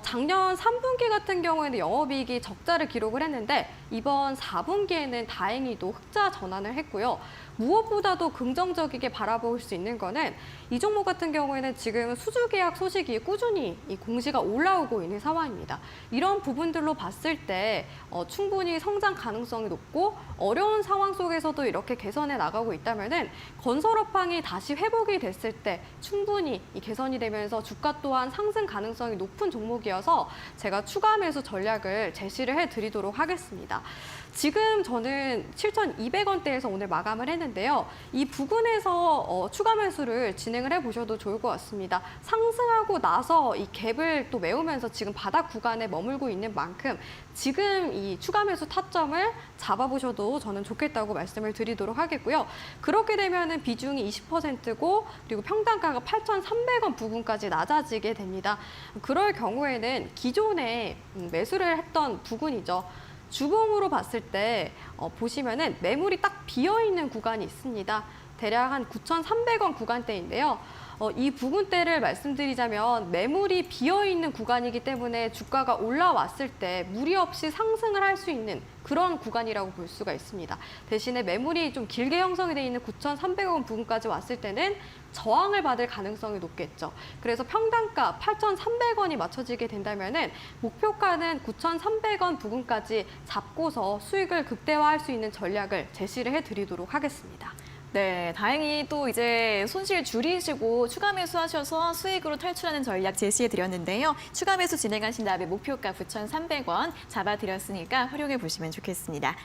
작년 3분기 같은 경우에는 영업이익이 적자를 기록을 했는데 이번 4분기에는 다행히도 흑자 전환을 했고요. 무엇보다도 긍정적이게 바라볼 수 있는 거는 이 종목 같은 경우에는 지금 수주 계약 소식이 꾸준히 이 공시가 올라오고 있는 상황입니다. 이런 부분들로 봤을 때 충분히 성장 가능성이 높고 어려운 상황 속에서도 이렇게 개선해 나가고 있다면은 건설 업황이 다시 회복이 됐을 때 충분히 이 개선이 되면서 주가 또한 상승 가능성이 높은 종목이어서 제가 추가 매수 전략을 제시를 해드리도록 하겠습니다. 지금 저는 7,200원대에서 오늘 마감을 했는데요. 이 부근에서 추가 매수를 진행을 해보셔도 좋을 것 같습니다. 상승하고 나서 이 갭을 또 메우면서 지금 바닥 구간에 머물고 있는 만큼 지금 이 추가 매수 타점을 잡아보셔도 저는 좋겠다고 말씀을 드리도록 하겠고요. 그렇게 되면은 비중이 20%고 그리고 평단가가 8,300원 부근까지 낮아지게 됩니다. 그럴 경우에는 기존에 매수를 했던 부근이죠. 주봉으로 봤을 때 보시면은 매물이 딱 비어있는 구간이 있습니다. 대략 한 9,300원 구간대인데요. 이 부분대를 말씀드리자면 매물이 비어있는 구간이기 때문에 주가가 올라왔을 때 무리 없이 상승을 할 수 있는 그런 구간이라고 볼 수가 있습니다. 대신에 매물이 좀 길게 형성이 돼 있는 9,300원 부근까지 왔을 때는 저항을 받을 가능성이 높겠죠. 그래서 평단가 8,300원이 맞춰지게 된다면은 목표가는 9,300원 부근까지 잡고서 수익을 극대화할 수 있는 전략을 제시를 해드리도록 하겠습니다. 네, 다행히 또 이제 손실 줄이시고 추가 매수하셔서 수익으로 탈출하는 전략 제시해 드렸는데요. 추가 매수 진행하신 다음에 목표가 9,300원 잡아드렸으니까 활용해 보시면 좋겠습니다.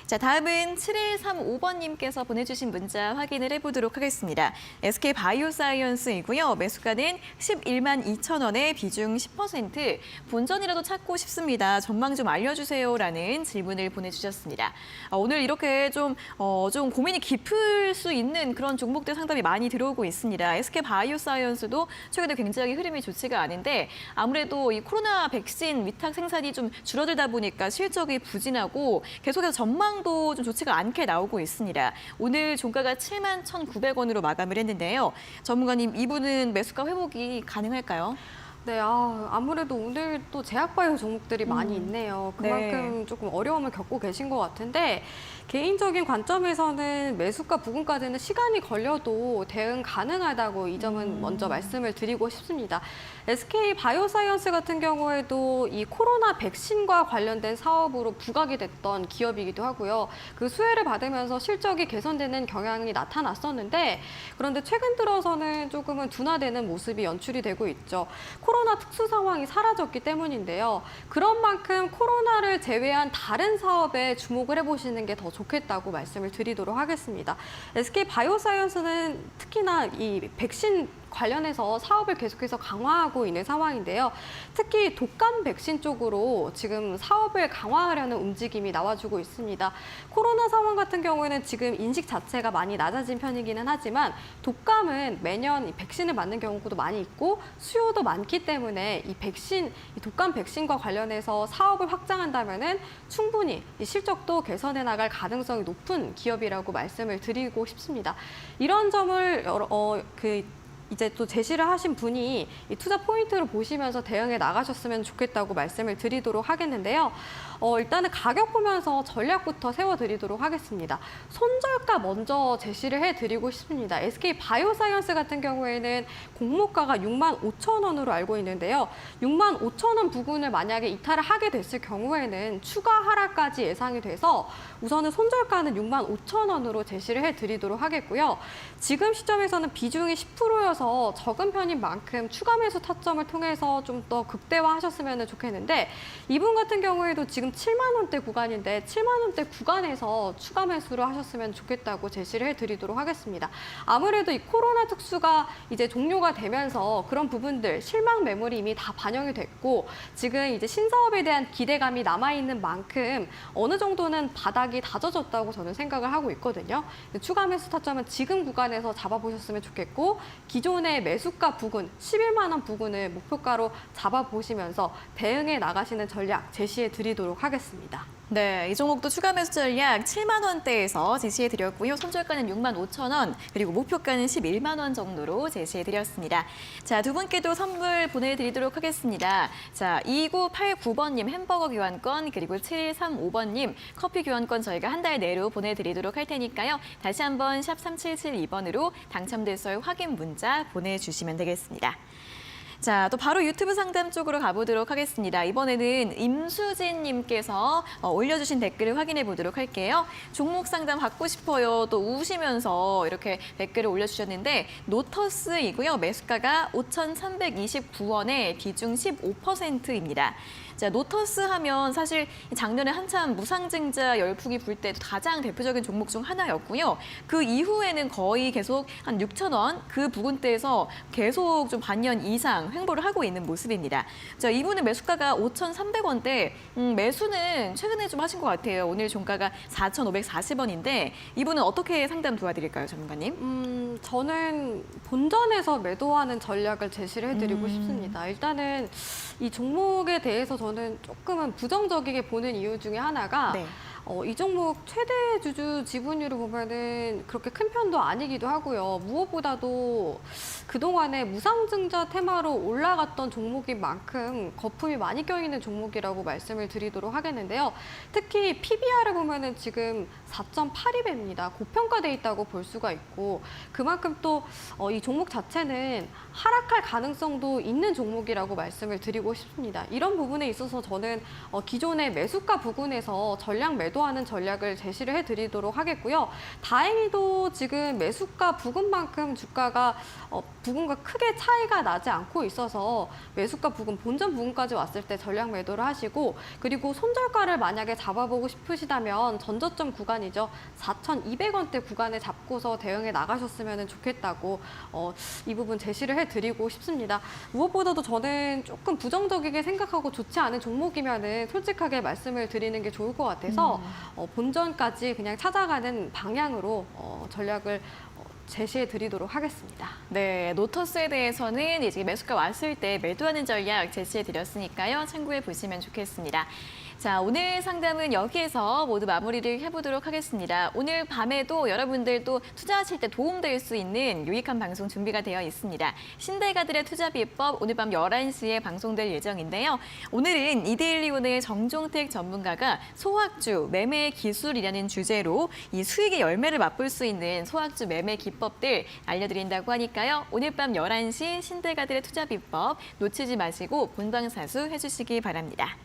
자, 다음은 7135번님께서 보내주신 문자 확인을 해보도록 하겠습니다. SK 바이오사이언스이고요. 매수가는 11만 2천 원에 비중 10%. 본전이라도 찾고 싶습니다. 전망 좀 알려주세요라는 질문을 보내주셨습니다. 오늘 이렇게 좀 고민이 깊을 수 있는 그런 종목들 상담이 많이 들어오고 있습니다. SK 바이오사이언스도 최근에 굉장히 흐름이 좋지가 않은데 아무래도 이 코로나 백신 위탁 생산이 좀 줄어들다 보니까 실적이 부진하고 계속해서 전망도 좀 좋지가 않게 나오고 있습니다. 오늘 종가가 7만 1,900원으로 마감을 했는데요. 전문가님, 이분은 매수가 회복이 가능할까요? 네, 아무래도 오늘 또 제약바이오 종목들이 많이 있네요. 그만큼 네. 조금 어려움을 겪고 계신 것 같은데 개인적인 관점에서는 매수가 부근까지는 시간이 걸려도 대응 가능하다고 이 점은 먼저 말씀을 드리고 싶습니다. SK 바이오사이언스 같은 경우에도 이 코로나 백신과 관련된 사업으로 부각이 됐던 기업이기도 하고요. 그 수혜를 받으면서 실적이 개선되는 경향이 나타났었는데 그런데 최근 들어서는 조금은 둔화되는 모습이 연출이 되고 있죠. 코로나 특수 상황이 사라졌기 때문인데요. 그런 만큼 코로나를 제외한 다른 사업에 주목을 해보시는 게 더 좋겠다고 말씀을 드리도록 하겠습니다. SK 바이오사이언스는 특히나 이 백신 관련해서 사업을 계속해서 강화하고 있는 상황인데요. 특히 독감 백신 쪽으로 지금 사업을 강화하려는 움직임이 나와주고 있습니다. 코로나 상황 같은 경우에는 지금 인식 자체가 많이 낮아진 편이기는 하지만 독감은 매년 이 백신을 맞는 경우도 많이 있고 수요도 많기 때문에 이 독감 백신과 관련해서 사업을 확장한다면은 충분히 이 실적도 개선해 나갈 가능성이 높은 기업이라고 말씀을 드리고 싶습니다. 이런 점을 이제 또 제시를 하신 분이 이 투자 포인트를 보시면서 대응해 나가셨으면 좋겠다고 말씀을 드리도록 하겠는데요. 일단은 가격 보면서 전략부터 세워드리도록 하겠습니다. 손절가 먼저 제시를 해드리고 싶습니다. SK 바이오사이언스 같은 경우에는 공모가가 6만 5천 원으로 알고 있는데요. 6만 5천 원 부근을 만약에 이탈을 하게 됐을 경우에는 추가 하락까지 예상이 돼서 우선은 손절가는 6만 5천 원으로 제시를 해드리도록 하겠고요. 지금 시점에서는 비중이 10%여서 따라서 적은 편인 만큼 추가 매수 타점을 통해서 좀 더 극대화하셨으면 좋겠는데 이분 같은 경우에도 지금 7만 원대 구간인데 7만 원대 구간에서 추가 매수를 하셨으면 좋겠다고 제시를 해드리도록 하겠습니다. 아무래도 이 코로나 특수가 이제 종료가 되면서 그런 부분들 실망 매물이 이미 다 반영이 됐고 지금 이제 신사업에 대한 기대감이 남아있는 만큼 어느 정도는 바닥이 다져졌다고 저는 생각을 하고 있거든요. 추가 매수 타점은 지금 구간에서 잡아보셨으면 좋겠고 기존의 매수가 부근 11만 원 부근을 목표가로 잡아보시면서 대응해 나가시는 전략 제시해 드리도록 하겠습니다. 네, 이 종목도 추가 매수 전략 7만 원대에서 제시해 드렸고요. 손절가는 6만 5천 원, 그리고 목표가는 11만 원 정도로 제시해 드렸습니다. 자, 두 분께도 선물 보내드리도록 하겠습니다. 자, 2989번님 햄버거 교환권, 그리고 7135번님 커피 교환권 저희가 한 달 내로 보내드리도록 할 테니까요. 다시 한번 샵 3772번으로 당첨됐어요 확인 문자 보내주시면 되겠습니다. 자, 또 바로 유튜브 상담 쪽으로 가보도록 하겠습니다. 이번에는 임수진님께서 올려주신 댓글을 확인해 보도록 할게요. 종목 상담 받고 싶어요. 또 우시면서 이렇게 댓글을 올려주셨는데 노터스이고요. 매수가가 5,329원에 비중 15%입니다. 자, 노터스 하면 사실 작년에 한참 무상증자 열풍이 불 때 가장 대표적인 종목 중 하나였고요. 그 이후에는 거의 계속 한 6천 원 그 부근대에서 계속 좀 반년 이상 횡보를 하고 있는 모습입니다. 자, 이분은 매수가가 5,300원대, 매수는 최근에 좀 하신 것 같아요. 오늘 종가가 4,540원인데 이분은 어떻게 상담 도와드릴까요, 전문가님? 저는 본전에서 매도하는 전략을 제시를 해드리고 싶습니다. 일단은 이 종목에 대해서 저는 조금은 부정적이게 보는 이유 중에 하나가 네. 이 종목 최대 주주 지분율을 보면은 그렇게 큰 편도 아니기도 하고요. 무엇보다도 그동안에 무상증자 테마로 올라갔던 종목인 만큼 거품이 많이 껴있는 종목이라고 말씀을 드리도록 하겠는데요. 특히 PBR을 보면은 지금 4.82배입니다. 고평가돼 있다고 볼 수가 있고 그만큼 또 이 종목 자체는 하락할 가능성도 있는 종목이라고 말씀을 드리고 싶습니다. 이런 부분에 있어서 저는 기존의 매수가 부근에서 전량 매도하는 전략을 제시를 해드리도록 하겠고요. 다행히도 지금 매수가 부근만큼 주가가 부근과 크게 차이가 나지 않고 있어서 매수가 부근, 본전 부근까지 왔을 때 전량 매도를 하시고 그리고 손절가를 만약에 잡아보고 싶으시다면 전저점 구간이죠. 4,200원대 구간에 잡고서 대응해 나가셨으면 좋겠다고 이 부분 제시를 해드리고 싶습니다. 무엇보다도 저는 조금 부정적이게 생각하고 좋지 않은 종목이면은 솔직하게 말씀을 드리는 게 좋을 것 같아서 본전까지 그냥 찾아가는 방향으로 전략을 제시해 드리도록 하겠습니다. 네, 노터스에 대해서는 이제 매수가 왔을 때 매도하는 전략 제시해 드렸으니까요. 참고해 보시면 좋겠습니다. 자, 오늘 상담은 여기에서 모두 마무리를 해보도록 하겠습니다. 오늘 밤에도 여러분들도 투자하실 때 도움될 수 있는 유익한 방송 준비가 되어 있습니다. 신대가들의 투자 비법 오늘 밤 11시에 방송될 예정인데요. 오늘은 이데일리온의 정종택 전문가가 소확주 매매 기술이라는 주제로 이 수익의 열매를 맛볼 수 있는 소확주 매매 기법들 알려드린다고 하니까요. 오늘 밤 11시 신대가들의 투자 비법 놓치지 마시고 본방사수 해주시기 바랍니다.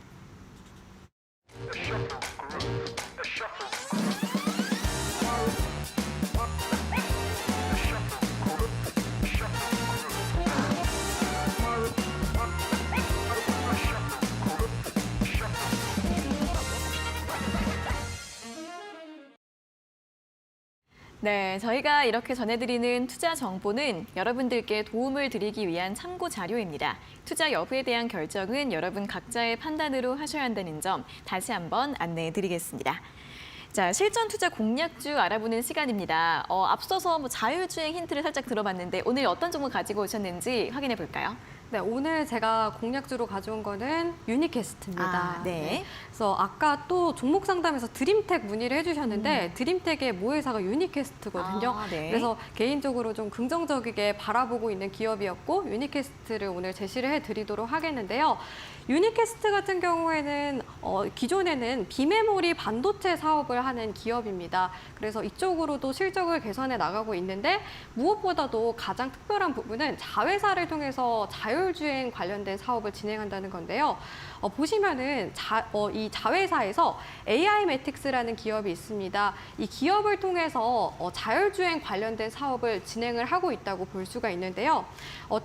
네, 저희가 이렇게 전해드리는 투자 정보는 여러분들께 도움을 드리기 위한 참고 자료입니다. 투자 여부에 대한 결정은 여러분 각자의 판단으로 하셔야 한다는 점 다시 한번 안내해 드리겠습니다. 자, 실전 투자 공략주 알아보는 시간입니다. 앞서서 자율주행 힌트를 살짝 들어봤는데 오늘 어떤 종목 가지고 오셨는지 확인해 볼까요? 네, 오늘 제가 공략주로 가져온 거는 유니캐스트입니다. 네. 그래서 아까 또 종목 상담에서 드림텍 문의를 해주셨는데 드림텍의 모회사가 유니캐스트거든요. 네. 그래서 개인적으로 좀 긍정적이게 바라보고 있는 기업이었고 유니캐스트를 오늘 제시를 해드리도록 하겠는데요. 유니캐스트 같은 경우에는 기존에는 비메모리 반도체 사업을 하는 기업입니다. 그래서 이쪽으로도 실적을 개선해 나가고 있는데 무엇보다도 가장 특별한 부분은 자회사를 통해서 자율 자율주행 관련된 사업을 진행한다는 건데요. 보시면은 이 자회사에서 AI 매틱스라는 기업이 있습니다. 이 기업을 통해서 자율주행 관련된 사업을 진행을 하고 있다고 볼 수가 있는데요.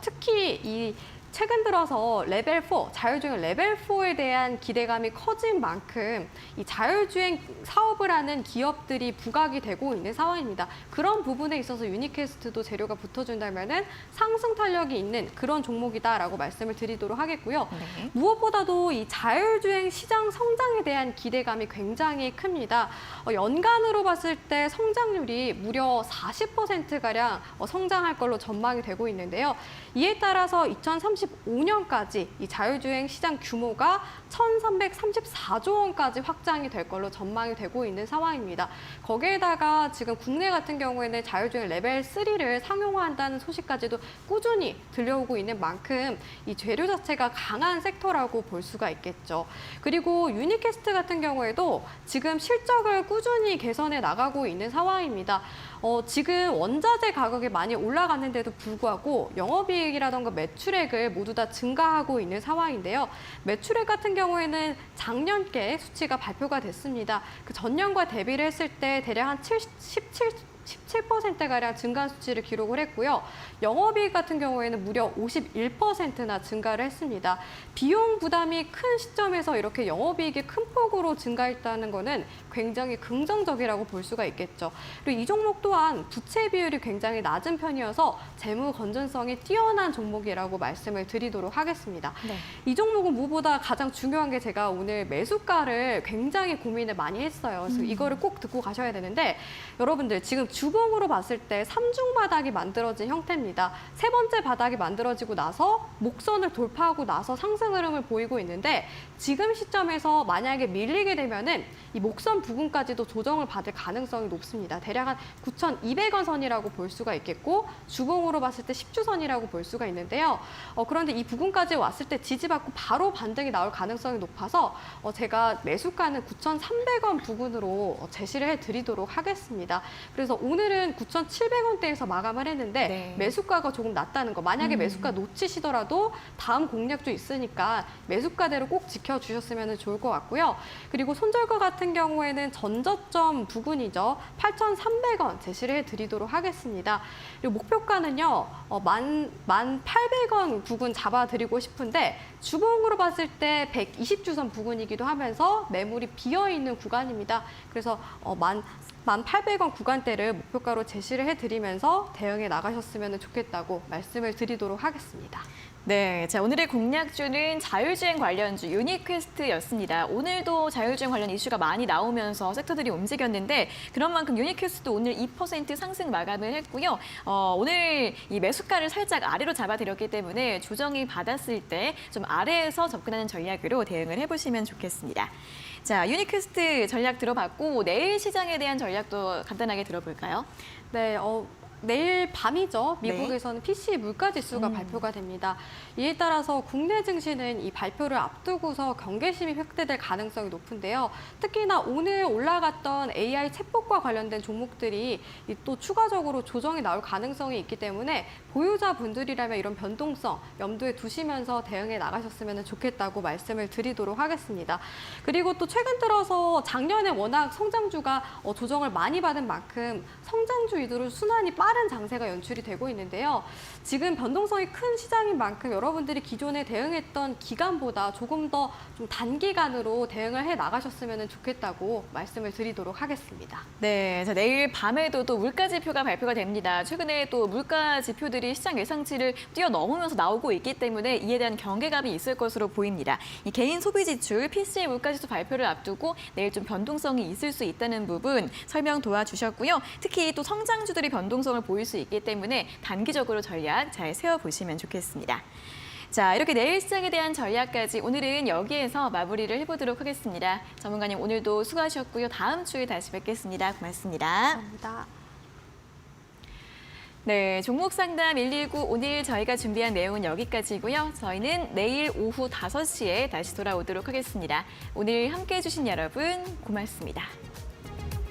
특히 이 최근 들어서 레벨 4, 자율주행 레벨 4에 대한 기대감이 커진 만큼 이 자율주행 사업을 하는 기업들이 부각이 되고 있는 상황입니다. 그런 부분에 있어서 유니캐스트도 재료가 붙어준다면은 상승 탄력이 있는 그런 종목이다라고 말씀을 드리도록 하겠고요. 네. 무엇보다도 이 자율주행 시장 성장에 대한 기대감이 굉장히 큽니다. 연간으로 봤을 때 성장률이 무려 40%가량 성장할 걸로 전망이 되고 있는데요. 이에 따라서 2035년까지 이 자율주행 시장 규모가 1,334조 원까지 확장이 될 걸로 전망이 되고 있는 상황입니다. 거기에다가 지금 국내 같은 경우에는 자율주행 레벨 3를 상용화한다는 소식까지도 꾸준히 들려오고 있는 만큼 이 재료 자체가 강한 섹터라고 볼 수가 있겠죠. 그리고 유니캐스트 같은 경우에도 지금 실적을 꾸준히 개선해 나가고 있는 상황입니다. 지금 원자재 가격이 많이 올라갔는데도 불구하고 영업이익이라던가 매출액을 모두 다 증가하고 있는 상황인데요. 매출액 같은 경우에는 작년께 수치가 발표가 됐습니다. 그 전년과 대비를 했을 때 대략 한 17%가량 증가 수치를 기록을 했고요. 영업이익 같은 경우에는 무려 51%나 증가를 했습니다. 비용 부담이 큰 시점에서 이렇게 영업이익이 큰 폭으로 증가했다는 것은 굉장히 긍정적이라고 볼 수가 있겠죠. 그리고 이 종목 또한 부채 비율이 굉장히 낮은 편이어서 재무 건전성이 뛰어난 종목이라고 말씀을 드리도록 하겠습니다. 네. 이 종목은 무엇보다 가장 중요한 게 제가 오늘 매수가를 굉장히 고민을 많이 했어요. 그래서 이거를 꼭 듣고 가셔야 되는데 여러분들 지금 주봉으로 봤을 때 3중 바닥이 만들어진 형태입니다. 세 번째 바닥이 만들어지고 나서 목선을 돌파하고 나서 상승 흐름을 보이고 있는데 지금 시점에서 만약에 밀리게 되면은 이 목선 부근까지도 조정을 받을 가능성이 높습니다. 대략 한 9,200원 선이라고 볼 수가 있겠고 주봉으로 봤을 때 10주선이라고 볼 수가 있는데요. 그런데 이 부근까지 왔을 때 지지받고 바로 반등이 나올 가능성이 높아서 제가 매수가는 9,300원 부근으로 제시를 해드리도록 하겠습니다. 그래서 오늘은 9,700원대에서 마감을 했는데 네. 매수가가 조금 낮다는 거. 만약에 매수가 놓치시더라도 다음 공략도 있으니까 매수가대로 꼭 지켜주셨으면 좋을 것 같고요. 그리고 손절가 같은 경우에는 전저점 부근이죠. 8,300원 제시를 해드리도록 하겠습니다. 그리고 목표가는요. 1,800원 부근 잡아드리고 싶은데 주봉으로 봤을 때 120주선 부근이기도 하면서 매물이 비어있는 구간입니다. 그래서 1,800원 구간대를 목표가로 제시를 해드리면서 대응해 나가셨으면 좋겠다고 말씀을 드리도록 하겠습니다. 네, 자 오늘의 공략주는 자율주행 관련주 유니퀘스트였습니다. 오늘도 자율주행 관련 이슈가 많이 나오면서 섹터들이 움직였는데 그런 만큼 유니퀘스트도 오늘 2% 상승 마감을 했고요. 오늘 이 매수가를 살짝 아래로 잡아드렸기 때문에 조정이 받았을 때 좀 아래에서 접근하는 전략으로 대응을 해보시면 좋겠습니다. 자, 유니퀘스트 전략 들어봤고 내일 시장에 대한 전략도 간단하게 들어볼까요? 네, 내일 밤이죠. 미국에서는 PC 물가지수가 발표가 됩니다. 이에 따라서 국내 증시는 이 발표를 앞두고서 경계심이 확대될 가능성이 높은데요. 특히나 오늘 올라갔던 AI 챗봇과 관련된 종목들이 또 추가적으로 조정이 나올 가능성이 있기 때문에 보유자분들이라면 이런 변동성 염두에 두시면서 대응해 나가셨으면 좋겠다고 말씀을 드리도록 하겠습니다. 그리고 또 최근 들어서 작년에 워낙 성장주가 조정을 많이 받은 만큼 성장주 위주로 순환이 빠른 장세가 연출이 되고 있는데요. 지금 변동성이 큰 시장인 만큼 여러분들이 기존에 대응했던 기간보다 조금 더 좀 단기간으로 대응을 해 나가셨으면 좋겠다고 말씀을 드리도록 하겠습니다. 네, 자, 내일 밤에도 또 물가 지표가 발표가 됩니다. 최근에 또 물가 지표들이 시장 예상치를 뛰어넘으면서 나오고 있기 때문에 이에 대한 경계감이 있을 것으로 보입니다. 이 개인 소비 지출, PC의 물가지수 발표를 앞두고 내일 좀 변동성이 있을 수 있다는 부분 설명 도와주셨고요. 특히 또 성장주들이 변동성을 보일 수 있기 때문에 단기적으로 전략 잘 세워보시면 좋겠습니다. 자, 이렇게 내일 시장에 대한 전략까지 오늘은 여기에서 마무리를 해보도록 하겠습니다. 전문가님 오늘도 수고하셨고요. 다음 주에 다시 뵙겠습니다. 고맙습니다. 감사합니다. 네, 종목 상담 119 오늘 저희가 준비한 내용은 여기까지고요. 저희는 내일 오후 5시에 다시 돌아오도록 하겠습니다. 오늘 함께해 주신 여러분 고맙습니다.